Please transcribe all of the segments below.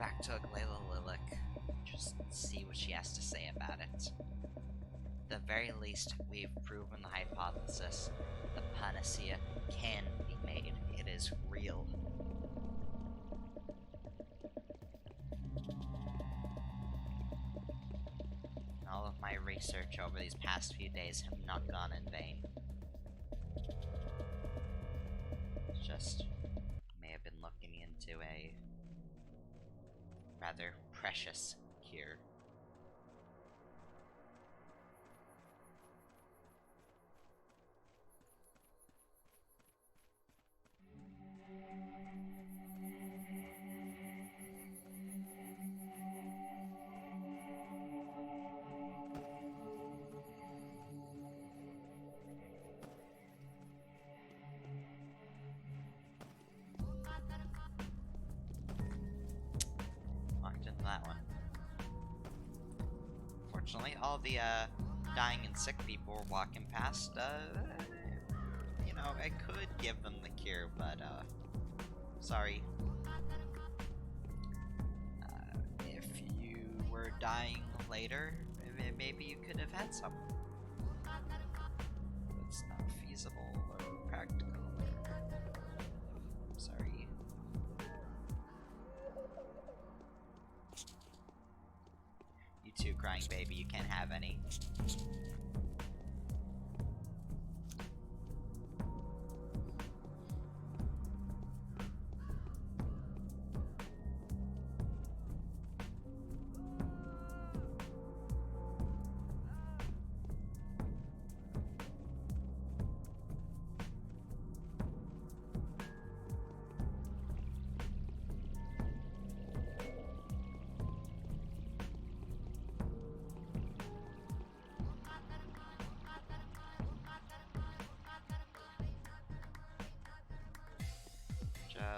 back to Aglaila Lilac. Just see what she has to say about it. At the very least, we've proven the hypothesis. The panacea can be made. It is real. All of my research over these past few days have not gone in vain. It's just may have been looking into a rather precious cure. Walked into that one. Fortunately, all the dying and sick people were walking past. You know, I could give them the cure, but sorry. If you were dying later, maybe you could have had some. It's not feasible or practical. I'm sorry. You too, crying baby, you can't have any.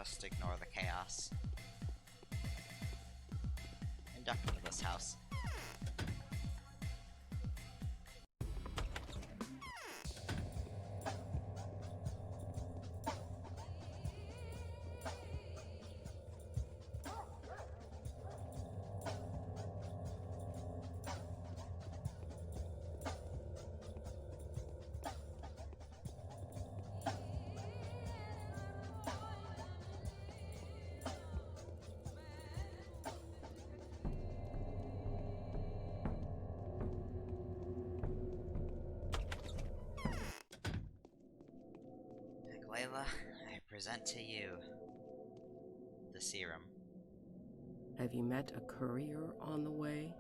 Just ignore the chaos. And duck into this house. Layla, I present to you the serum. Have you met a courier on the way?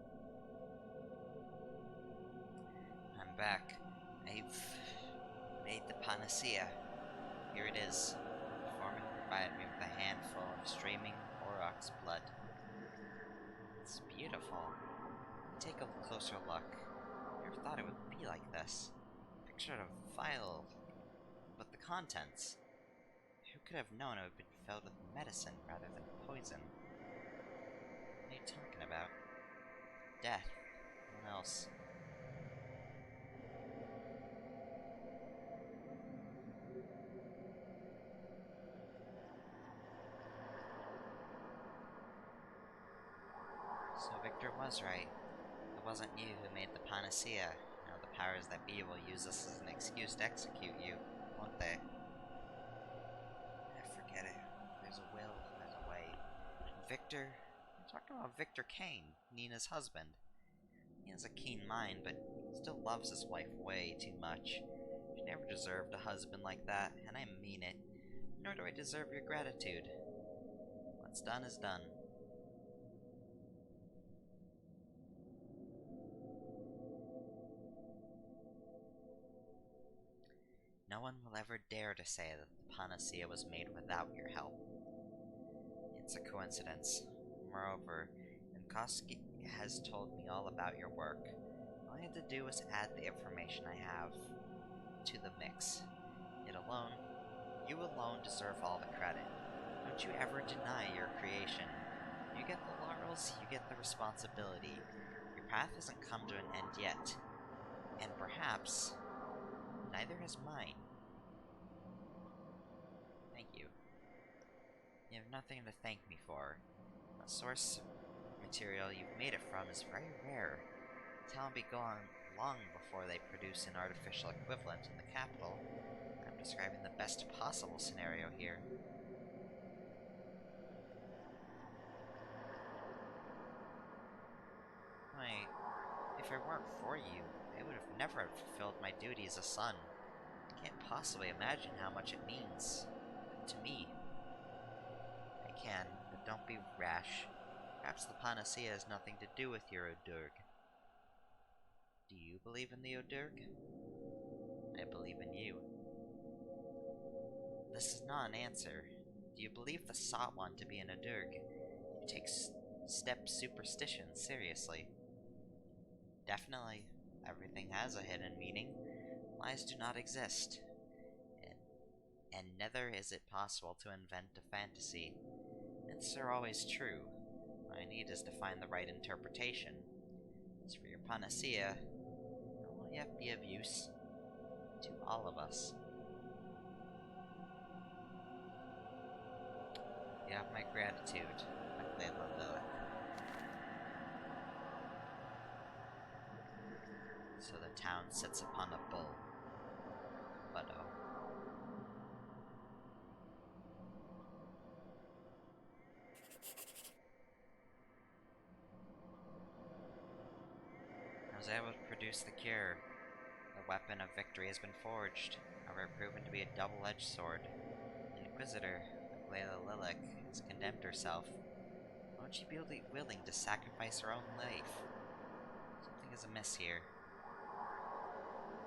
I'm back. I've made the panacea. Here it is. The foreman provided me with a handful of streaming aurochs blood. It's beautiful. Take a closer look. Never thought it would be like this. Picture a vial. But the contents. Who could have known it would be filled with medicine rather than poison? What are you talking about? Death. What else? So Victor was right. It wasn't you who made the panacea. Now the powers that be will use this as an excuse to execute you, won't they? Forget it. There's a will, there's a way. Victor? You're talking about Victor Kane, Nina's husband. He has a keen mind, but still loves his wife way too much. She never deserved a husband like that, and I mean it. Nor do I deserve your gratitude. What's done is done. No one will ever dare to say that the panacea was made without your help. It's a coincidence. Moreover, Nkowski has told me all about your work. All I had to do was add the information I have to the mix. You alone deserve all the credit. Don't you ever deny your creation. You get the laurels, you get the responsibility. Your path hasn't come to an end yet. And perhaps neither has mine. Thank you. You have nothing to thank me for. The source material you've made it from is very rare. Time will be gone long before they produce an artificial equivalent in the capital. I'm describing the best possible scenario here. If it weren't for you, I would have never fulfilled my duty as a son. I can't possibly imagine how much it means to me. I can, but don't be rash. Perhaps the panacea has nothing to do with your Odurg. Do you believe in the Odurg? I believe in you. This is not an answer. Do you believe the sought one to be an Odurg? You take step superstition seriously. Definitely. Everything has a hidden meaning. Lies do not exist. And neither is it possible to invent a fantasy. Myths are always true. What I need is to find the right interpretation. As for your panacea, it will yet be of use to all of us. You have my gratitude, Lilith. So the town sits upon a bull. But oh. I was able to produce the cure. The weapon of victory has been forged, however proven to be a double-edged sword. The Inquisitor, Lilith, has condemned herself. Why would she be willing to sacrifice her own life? Something is amiss here.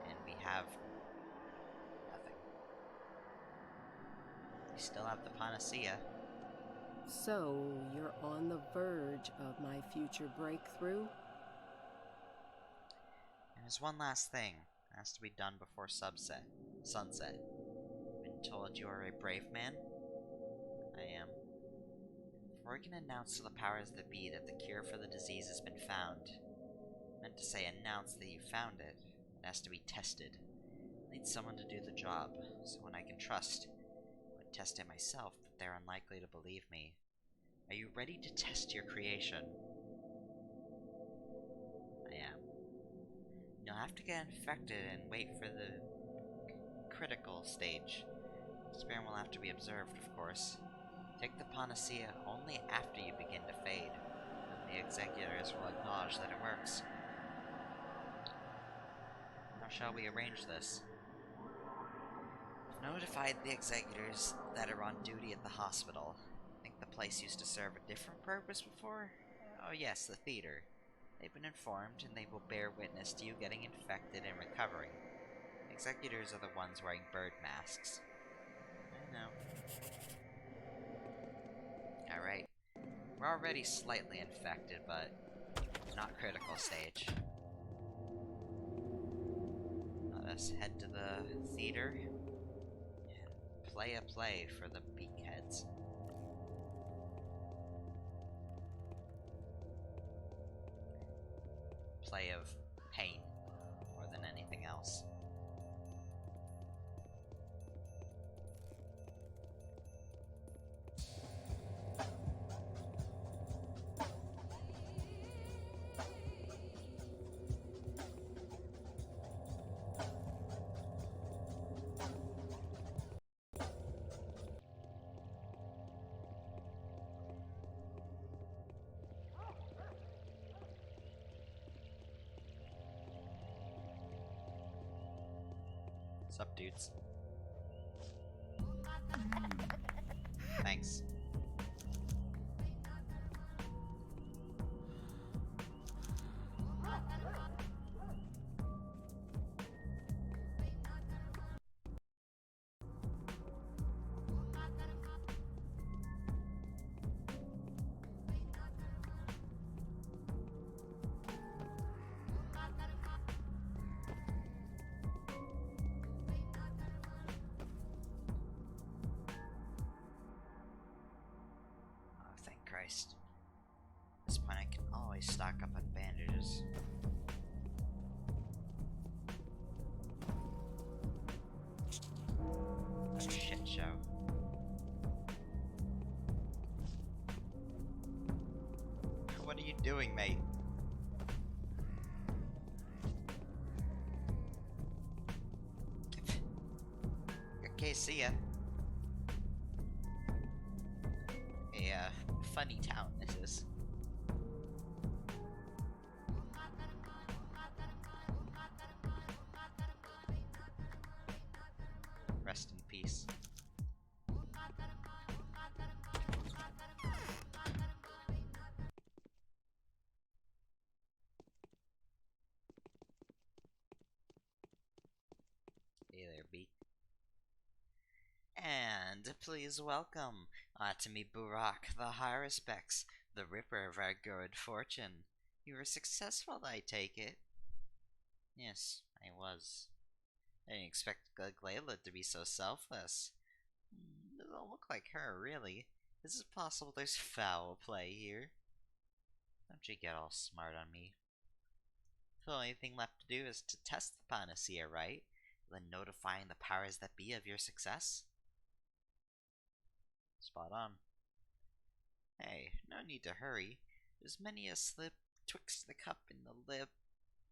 And we have nothing. We still have the panacea. So, you're on the verge of my future breakthrough? And there's one last thing that has to be done before sunset. Been told you are a brave man? I am. Before we can announce to the powers that be that the cure for the disease has been found, I meant to say announce that you found it, it has to be tested. I need someone to do the job, someone I can trust. I would test it myself, but they're unlikely to believe me. Are you ready to test your creation? I am. You'll have to get infected and wait for the critical stage. The experiment will have to be observed, of course. Take the panacea only after you begin to fade, and the executors will acknowledge that it works. How shall we arrange this? I've notified the executors that are on duty at the hospital. I think the place used to serve a different purpose before? Oh yes, the theater. They've been informed, and they will bear witness to you getting infected and recovering. The executors are the ones wearing bird masks. I know. Alright. We're already slightly infected, but not critical stage. Let us head to the theater and play a play for the beakheads. Play of pain more than anything else. What's up, dudes? Thanks. Christ. At this point, I can always stock up on bandages. What a shit show. doing, mate? Okay, see ya. A funny town this is. Rest in peace. Hey there, Beat. And please welcome to me, Burak, the Haruspex, the Ripper of our good fortune. You were successful, I take it. Yes, I was. I didn't expect Glayla to be so selfless. Doesn't look like her, really. Is it possible there's foul play here? Don't you get all smart on me. The only thing left to do is to test the panacea, right? Then notifying the powers that be of your success? Spot on. Hey, no need to hurry. There's many a slip twixt the cup and the lip.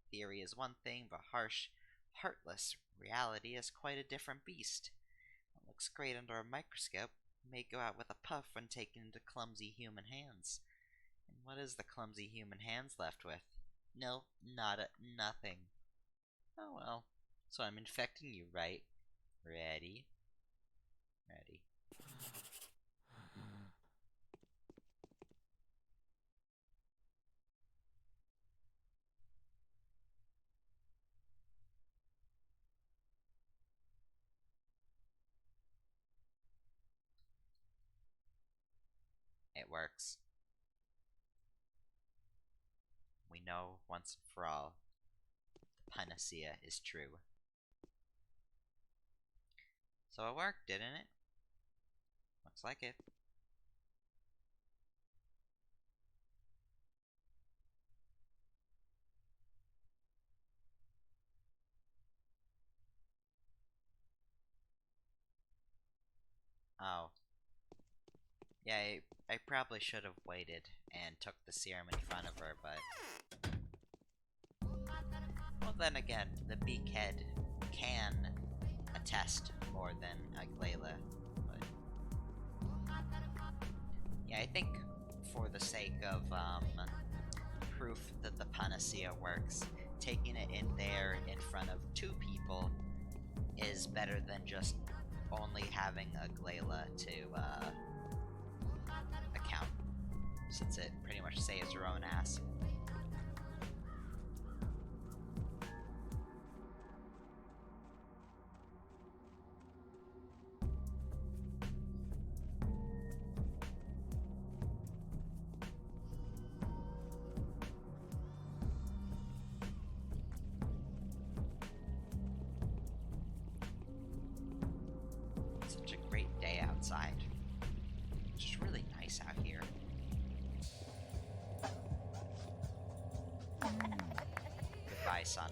Theory is one thing, but harsh, heartless reality is quite a different beast. What looks great under a microscope may go out with a puff when taken into clumsy human hands. And what is the clumsy human hands left with? No, nothing. Oh well. So I'm infecting you, right? Ready? Ready. It works. We know once and for all, the panacea is true. So it worked, didn't it? Looks like it. Oh. Yeah, I probably should have waited and took the serum in front of her, but... Well, then again, the beakhead can attest more than Aglaila, but... Yeah, I think for the sake of, proof that the panacea works, taking it in there in front of 2 people is better than just only having Aglaila to, account, since it pretty much saves your own ass. Such a great day outside. It's just really nice out here. Goodbye, son.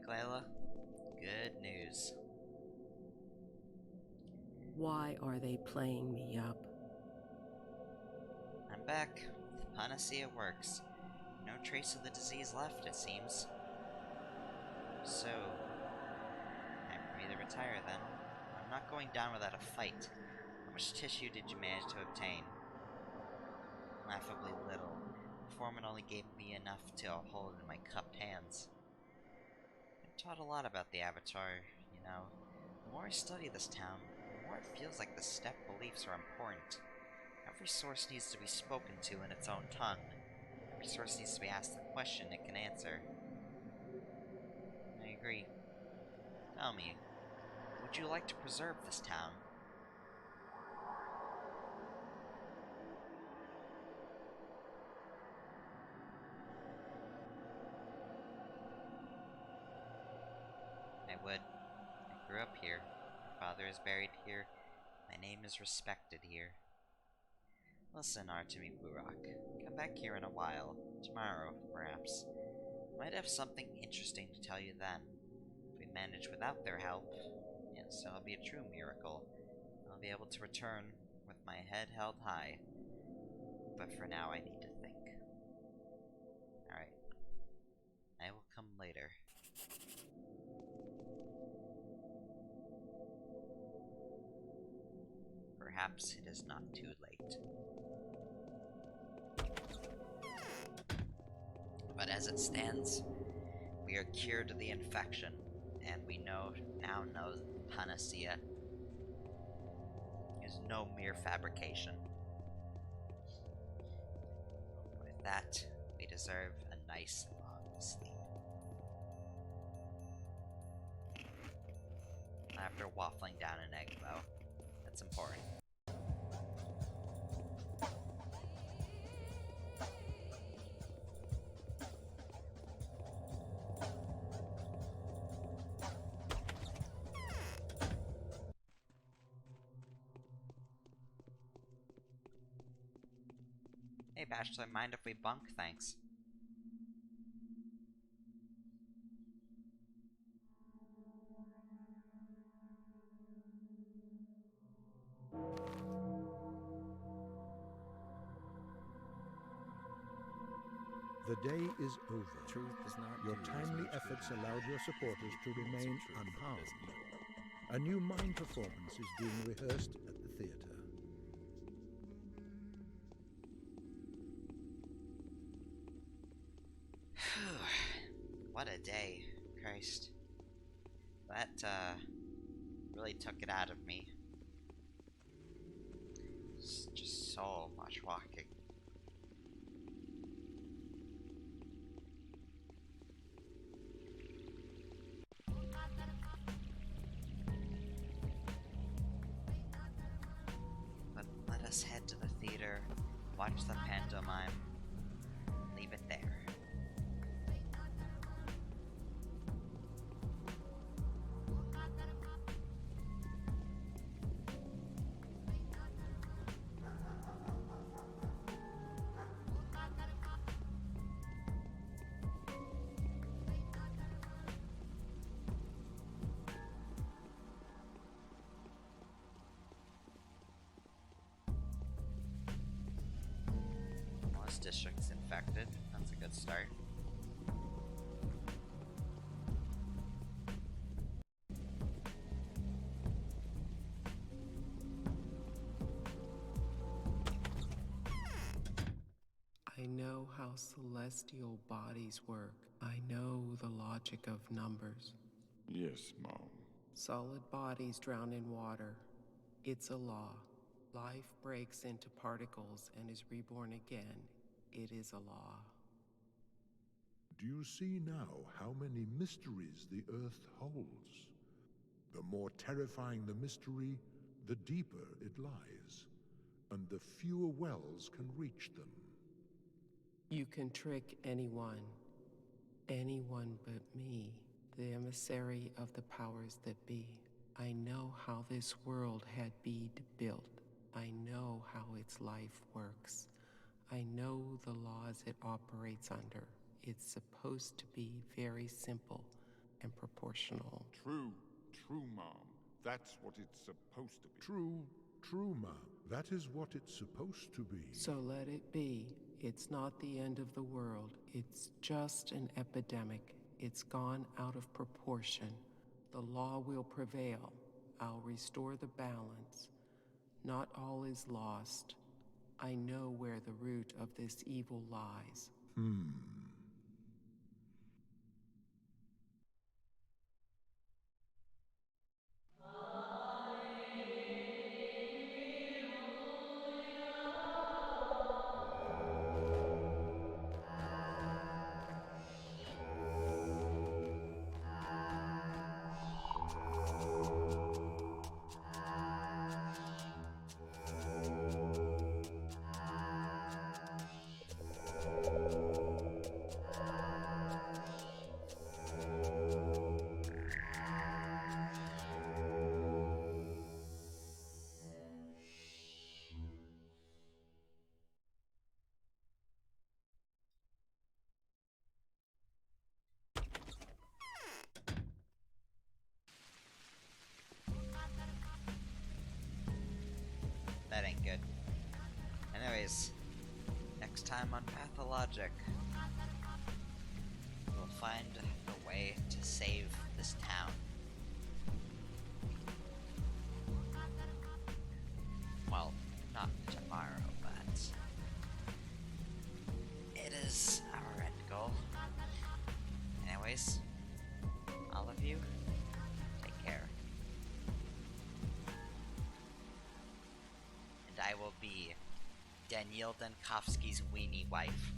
Glayla, good news. Why are they playing me up? I'm back. The panacea works. No trace of the disease left, it seems. So, time for me to retire then. I'm not going down without a fight. How much tissue did you manage to obtain? Laughably little. The foreman only gave me enough to hold in my cupped hands. I'm taught a lot about the Avatar, you know. The more I study this town, the more more it feels like the step beliefs are important. Every source needs to be spoken to in its own tongue. Every source needs to be asked the question it can answer. I agree. Tell me, would you like to preserve this town? I would. I grew up here. My father is buried here. My name is respected here. Listen, Artemi Burok. Come back here in a while. Tomorrow, perhaps. I might have something interesting to tell you then. If we manage without their help, yes, it'll be a true miracle. I'll be able to return with my head held high. But for now, I need to think. Alright. I will come later. Perhaps it is not too late. But as it stands, we are cured of the infection, and we now know that the panacea is no mere fabrication. With that, we deserve a nice long sleep. After waffling down an egg, though. That's important. Hey, Bachelor, mind if we bunk? Thanks. The day is over. Truth does not Your do as timely much efforts good allowed your supporters to remain truth unharmed. as evil. A new mime performance is being rehearsed at the theatre. What a day, Christ. That, really took it out of me. It's just so much walking. But let us head to the theater, watch the pantomime, leave it there. Most districts infected. That's a good start. I know how celestial bodies work. I know the logic of numbers. Yes, Mom. Solid bodies drown in water. It's a law. Life breaks into particles and is reborn again. It is a law. Do you see now how many mysteries the Earth holds? The more terrifying the mystery, the deeper it lies, and the fewer wells can reach them. You can trick anyone but me, the emissary of the powers that be. I know how this world had been built. I know how its life works. I know the laws it operates under. It's supposed to be very simple and proportional. True, Mom. That's what it's supposed to be. True, Ma. That is what it's supposed to be. So let it be. It's not the end of the world. It's just an epidemic. It's gone out of proportion. The law will prevail. I'll restore the balance. Not all is lost. I know where the root of this evil lies. Anyways, next time on Pathologic, we'll find a way to save this town. Well, not tomorrow, but it is our end goal. Anyways, all of you, take care. And I will be Daniel Dankovsky's weenie wife.